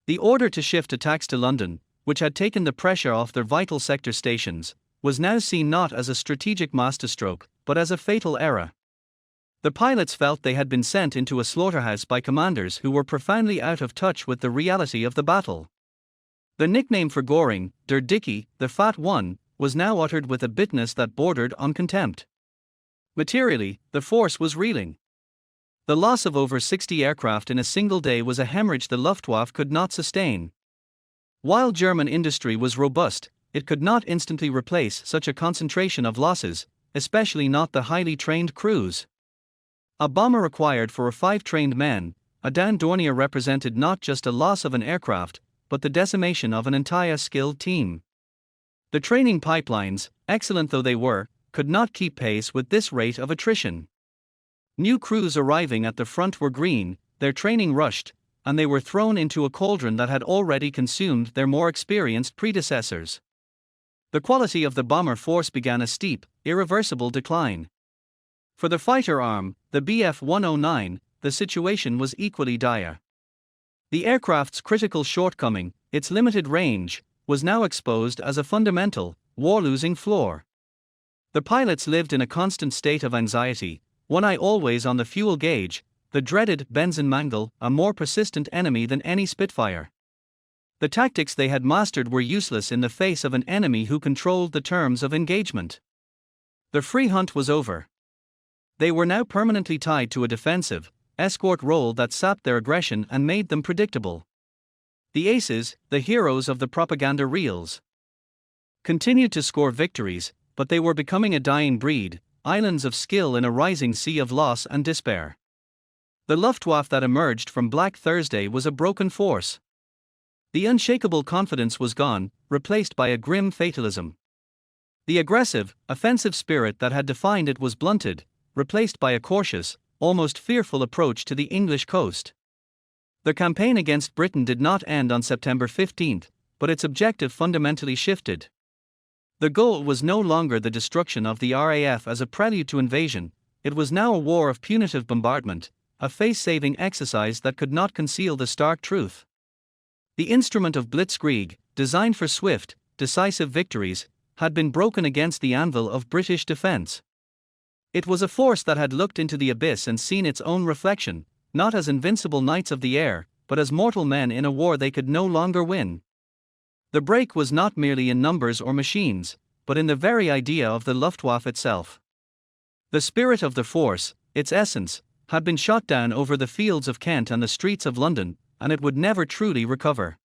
The order to shift attacks to London, which had taken the pressure off their vital sector stations, was now seen not as a strategic masterstroke, but as a fatal error. The pilots felt they had been sent into a slaughterhouse by commanders who were profoundly out of touch with the reality of the battle. The nickname for Göring, Der Dickie, the Fat One, was now uttered with a bitterness that bordered on contempt. Materially, the force was reeling. The loss of over 60 aircraft in a single day was a hemorrhage the Luftwaffe could not sustain. While German industry was robust, it could not instantly replace such a concentration of losses, especially not the highly trained crews. A bomber required for 5 trained men, a downed Dornier represented not just a loss of an aircraft, but the decimation of an entire skilled team. The training pipelines, excellent though they were, could not keep pace with this rate of attrition. New crews arriving at the front were green, their training rushed, and they were thrown into a cauldron that had already consumed their more experienced predecessors. The quality of the bomber force began a steep, irreversible decline. For the fighter arm, the Bf 109, the situation was equally dire. The aircraft's critical shortcoming, its limited range, was now exposed as a fundamental, war-losing flaw. The pilots lived in a constant state of anxiety, one eye always on the fuel gauge, the dreaded Benzinmangel, a more persistent enemy than any Spitfire. The tactics they had mastered were useless in the face of an enemy who controlled the terms of engagement. The free hunt was over. They were now permanently tied to a defensive, escort role that sapped their aggression and made them predictable. The aces, the heroes of the propaganda reels, continued to score victories, but they were becoming a dying breed, islands of skill in a rising sea of loss and despair. The Luftwaffe that emerged from Black Thursday was a broken force. The unshakable confidence was gone, replaced by a grim fatalism. The aggressive, offensive spirit that had defined it was blunted, replaced by a cautious, almost fearful approach to the English coast. The campaign against Britain did not end on September 15, but its objective fundamentally shifted. The goal was no longer the destruction of the RAF as a prelude to invasion, it was now a war of punitive bombardment, a face-saving exercise that could not conceal the stark truth. The instrument of blitzkrieg, designed for swift, decisive victories, had been broken against the anvil of British defence. It was a force that had looked into the abyss and seen its own reflection, not as invincible knights of the air, but as mortal men in a war they could no longer win. The break was not merely in numbers or machines, but in the very idea of the Luftwaffe itself. The spirit of the force, its essence, had been shot down over the fields of Kent and the streets of London, and it would never truly recover.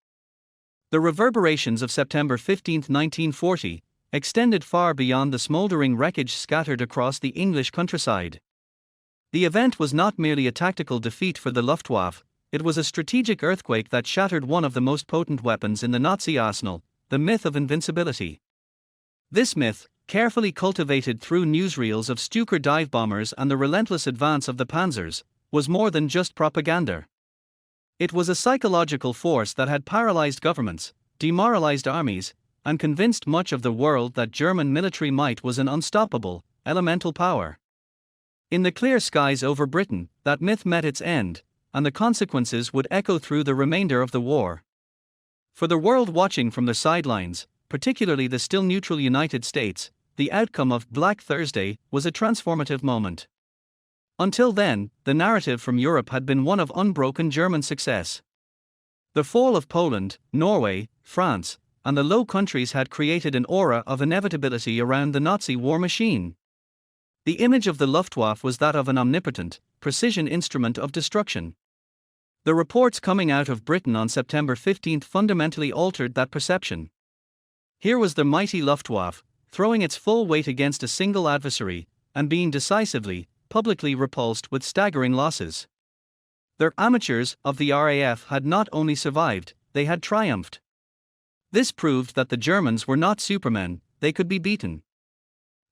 The reverberations of September 15, 1940, extended far beyond the smouldering wreckage scattered across the English countryside. The event was not merely a tactical defeat for the Luftwaffe, it was a strategic earthquake that shattered one of the most potent weapons in the Nazi arsenal, the myth of invincibility. This myth, carefully cultivated through newsreels of Stuka dive bombers and the relentless advance of the panzers, was more than just propaganda. It was a psychological force that had paralyzed governments, demoralized armies, and convinced much of the world that German military might was an unstoppable, elemental power. In the clear skies over Britain, that myth met its end, and the consequences would echo through the remainder of the war. For the world watching from the sidelines, particularly the still neutral United States, the outcome of Black Thursday was a transformative moment. Until then, the narrative from Europe had been one of unbroken German success. The fall of Poland, Norway, France, and the Low Countries had created an aura of inevitability around the Nazi war machine. The image of the Luftwaffe was that of an omnipotent, precision instrument of destruction. The reports coming out of Britain on September 15 fundamentally altered that perception. Here was the mighty Luftwaffe, throwing its full weight against a single adversary, and being decisively, publicly repulsed with staggering losses. Their amateurs of the RAF had not only survived, they had triumphed. This proved that the Germans were not supermen, they could be beaten.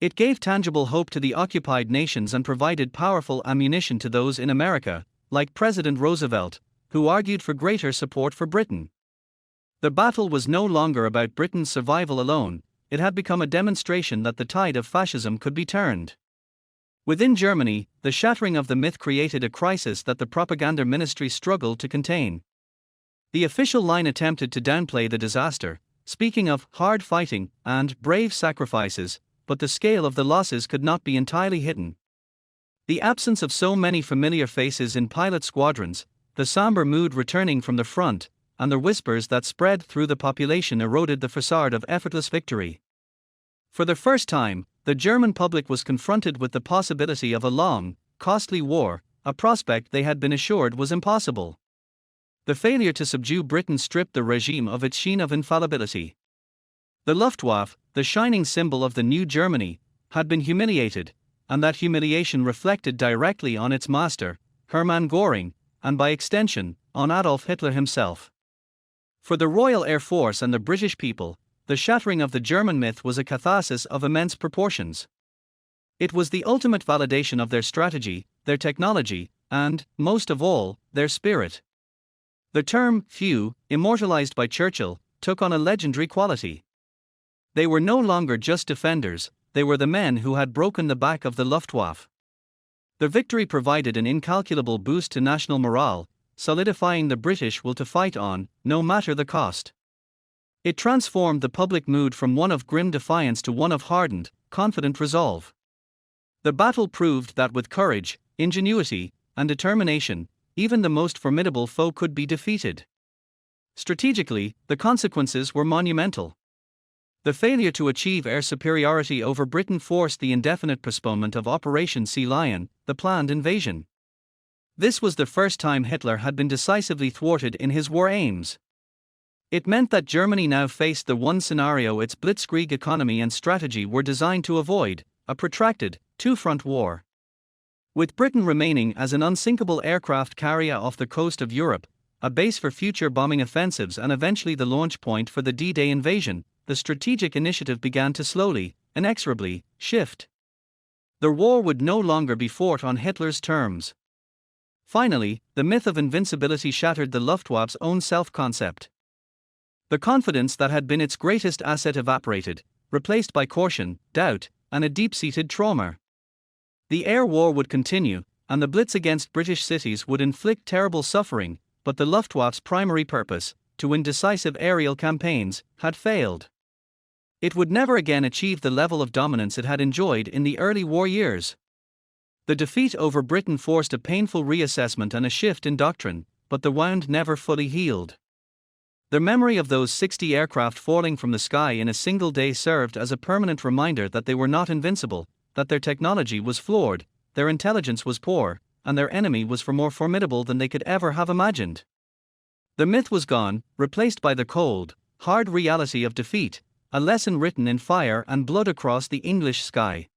It gave tangible hope to the occupied nations and provided powerful ammunition to those in America, like President Roosevelt, who argued for greater support for Britain. The battle was no longer about Britain's survival alone, it had become a demonstration that the tide of fascism could be turned. Within Germany, the shattering of the myth created a crisis that the propaganda ministry struggled to contain. The official line attempted to downplay the disaster, speaking of hard fighting and brave sacrifices, but the scale of the losses could not be entirely hidden. The absence of so many familiar faces in pilot squadrons, the somber mood returning from the front, and the whispers that spread through the population eroded the facade of effortless victory. For the first time, the German public was confronted with the possibility of a long, costly war, a prospect they had been assured was impossible. The failure to subdue Britain stripped the regime of its sheen of infallibility. The Luftwaffe, the shining symbol of the new Germany, had been humiliated, and that humiliation reflected directly on its master, Hermann Göring, and by extension, on Adolf Hitler himself. For the Royal Air Force and the British people, the shattering of the German myth was a catharsis of immense proportions. It was the ultimate validation of their strategy, their technology, and, most of all, their spirit. The term few, immortalized by Churchill, took on a legendary quality. They were no longer just defenders, they were the men who had broken the back of the Luftwaffe. The victory provided an incalculable boost to national morale, solidifying the British will to fight on, no matter the cost. It transformed the public mood from one of grim defiance to one of hardened, confident resolve. The battle proved that with courage, ingenuity, and determination, even the most formidable foe could be defeated. Strategically, the consequences were monumental. The failure to achieve air superiority over Britain forced the indefinite postponement of Operation Sea Lion, the planned invasion. This was the first time Hitler had been decisively thwarted in his war aims. It meant that Germany now faced the one scenario its blitzkrieg economy and strategy were designed to avoid: a protracted, two-front war. With Britain remaining as an unsinkable aircraft carrier off the coast of Europe, a base for future bombing offensives and eventually the launch point for the D-Day invasion, the strategic initiative began to slowly, inexorably, shift. The war would no longer be fought on Hitler's terms. Finally, the myth of invincibility shattered the Luftwaffe's own self-concept. The confidence that had been its greatest asset evaporated, replaced by caution, doubt, and a deep-seated trauma. The air war would continue, and the blitz against British cities would inflict terrible suffering, but the Luftwaffe's primary purpose, to win decisive aerial campaigns, had failed. It would never again achieve the level of dominance it had enjoyed in the early war years. The defeat over Britain forced a painful reassessment and a shift in doctrine, but the wound never fully healed. The memory of those 60 aircraft falling from the sky in a single day served as a permanent reminder that they were not invincible, that their technology was flawed, their intelligence was poor, and their enemy was far more formidable than they could ever have imagined. The myth was gone, replaced by the cold, hard reality of defeat, a lesson written in fire and blood across the English sky.